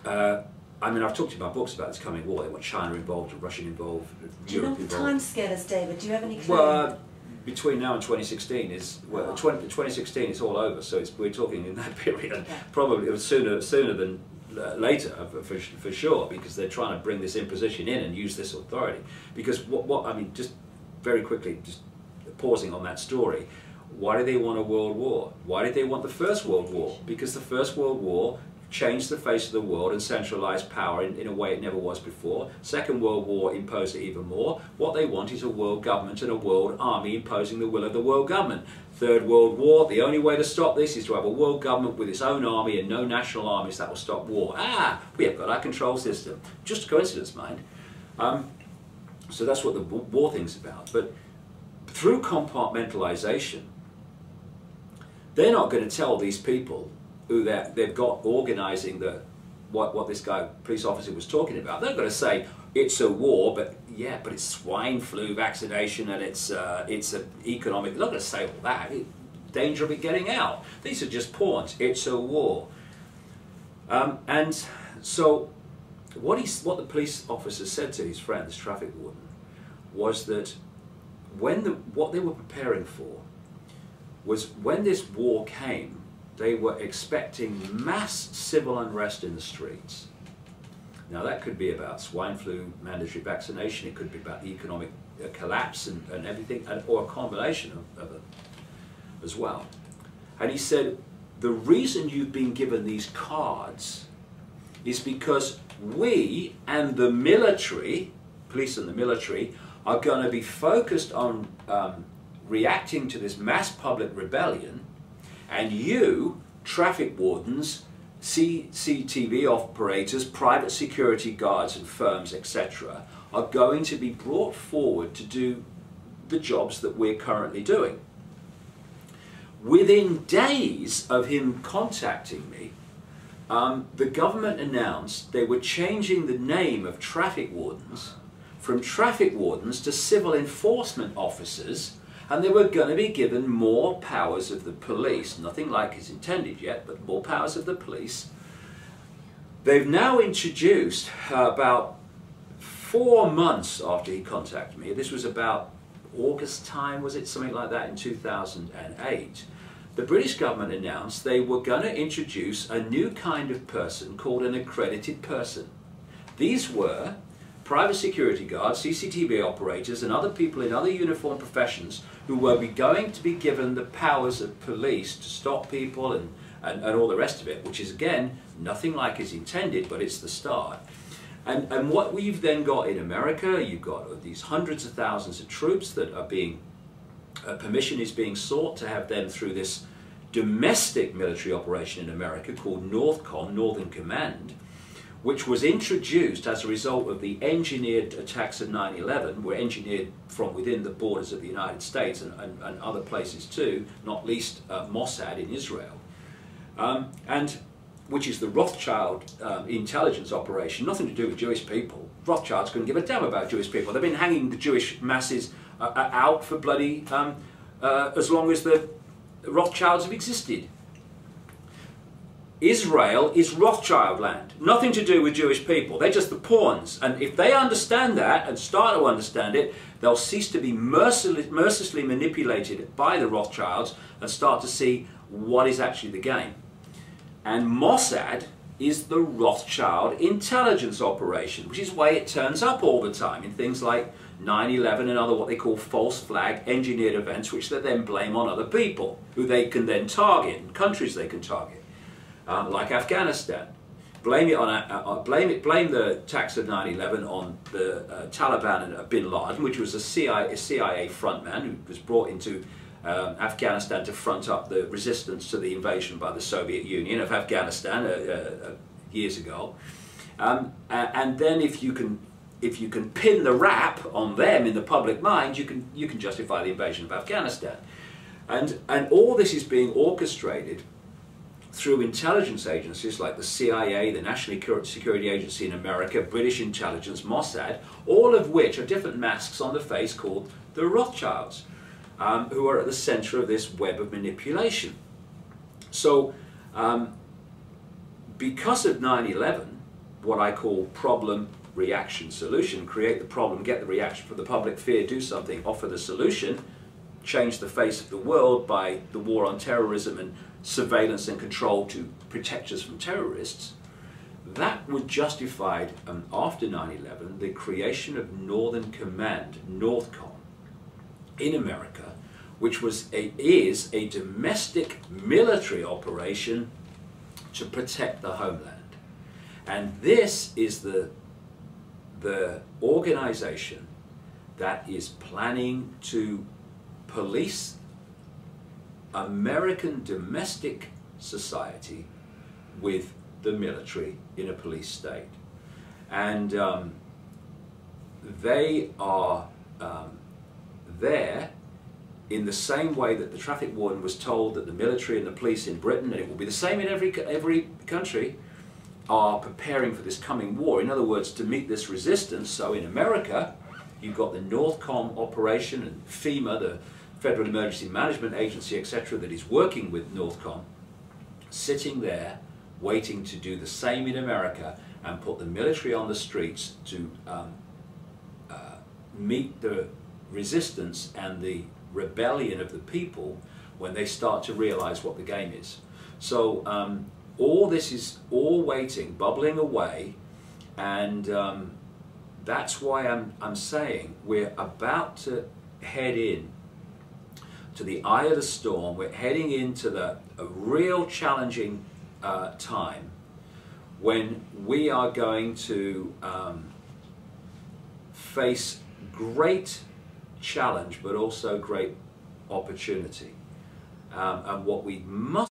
I mean, I've talked in my books about this coming war. They want China involved, Russia involved, Do you know Europe what the involved. timescale is, David? Do you have any clue? Well, between now and 2016 is 2016 is all over. So we're talking in that period, Okay. probably sooner than later for sure, because they're trying to bring this imposition in and use this authority. Because what I mean, just very quickly, just pausing on that story. Why did they want a world war? Why did they want the First World War? Because the First World War changed the face of the world and centralized power in a way it never was before. Second World War imposed it even more. What they want is a world government and a world army imposing the will of the world government. Third World War, the only way to stop this is to have a world government with its own army and no national armies that will stop war. We have got our control system. Just a coincidence, mind. So that's what the war thing's about. But through compartmentalization, they're not going to tell these people who they've got organising what this guy, police officer, was talking about. They're going to say it's a war, but yeah, but it's swine flu vaccination and it's an economic. They're not going to say all that. Danger of it getting out. These are just pawns. It's a war. And so what the police officer said to his friend, this traffic warden, was that what they were preparing for was when this war came, they were expecting mass civil unrest in the streets. Now that could be about swine flu mandatory vaccination, it could be about economic collapse and everything, or a combination of it as well. And he said, the reason you've been given these cards is because we and the military, police and the military, are going to be focused on reacting to this mass public rebellion, and you, traffic wardens, CCTV operators, private security guards and firms, etc., are going to be brought forward to do the jobs that we're currently doing. Within days of him contacting me, the government announced they were changing the name of traffic wardens from traffic wardens to civil enforcement officers, and they were going to be given more powers of the police, nothing like is intended yet, but more powers of the police. They've now introduced, about 4 months after he contacted me, this was about August time, was it, something like that, in 2008, the British government announced they were going to introduce a new kind of person called an accredited person. These were private security guards, CCTV operators and other people in other uniformed professions who were going to be given the powers of police to stop people and all the rest of it, which is again nothing like is intended, but it's the start. And what we've then got in America, you've got these hundreds of thousands of troops that are being, permission is being sought to have them through this domestic military operation in America called NORTHCOM, Northern Command, which was introduced as a result of the engineered attacks of 9/11, were engineered from within the borders of the United States and other places too, not least Mossad in Israel, and which is the Rothschild intelligence operation, nothing to do with Jewish people. Rothschilds couldn't give a damn about Jewish people. They've been hanging the Jewish masses out for bloody, as long as the Rothschilds have existed. Israel is Rothschild land, nothing to do with Jewish people. They're just the pawns, and if they understand that and start to understand it, they'll cease to be mercilessly manipulated by the Rothschilds and start to see what is actually the game. And Mossad is the Rothschild intelligence operation, which is why it turns up all the time in things like 9/11 and other what they call false flag engineered events, which they then blame on other people, who they can then target, and countries they can target. Like Afghanistan, blame the attacks of 9/11 on the Taliban and Bin Laden, which was a CIA frontman who was brought into Afghanistan to front up the resistance to the invasion by the Soviet Union of Afghanistan years ago. And then if you can pin the rap on them in the public mind, you can justify the invasion of Afghanistan. And all this is being orchestrated through intelligence agencies like the CIA, the National Security Agency in America, British intelligence, Mossad, all of which are different masks on the face called the Rothschilds, who are at the center of this web of manipulation. So, because of 9/11, what I call problem, reaction, solution. Create the problem, get the reaction from the public, fear, do something, offer the solution, change the face of the world by the war on terrorism and surveillance and control to protect us from terrorists. That would justify, after 9/11, the creation of Northern Command, Northcom, in America, which is a domestic military operation to protect the homeland. And this is the organization that is planning to police American domestic society with the military in a police state. And they are there in the same way that the traffic warden was told that the military and the police in Britain, and it will be the same in every country, are preparing for this coming war. In other words, to meet this resistance. So in America, you've got the Northcom operation and FEMA, the Federal Emergency Management Agency, etc., that is working with Northcom, sitting there waiting to do the same in America and put the military on the streets to meet the resistance and the rebellion of the people when they start to realize what the game is. So all this is all waiting, bubbling away, and that's why I'm saying we're about to head in to the eye of the storm. We're heading into a real challenging time when we are going to face great challenge but also great opportunity. And what we must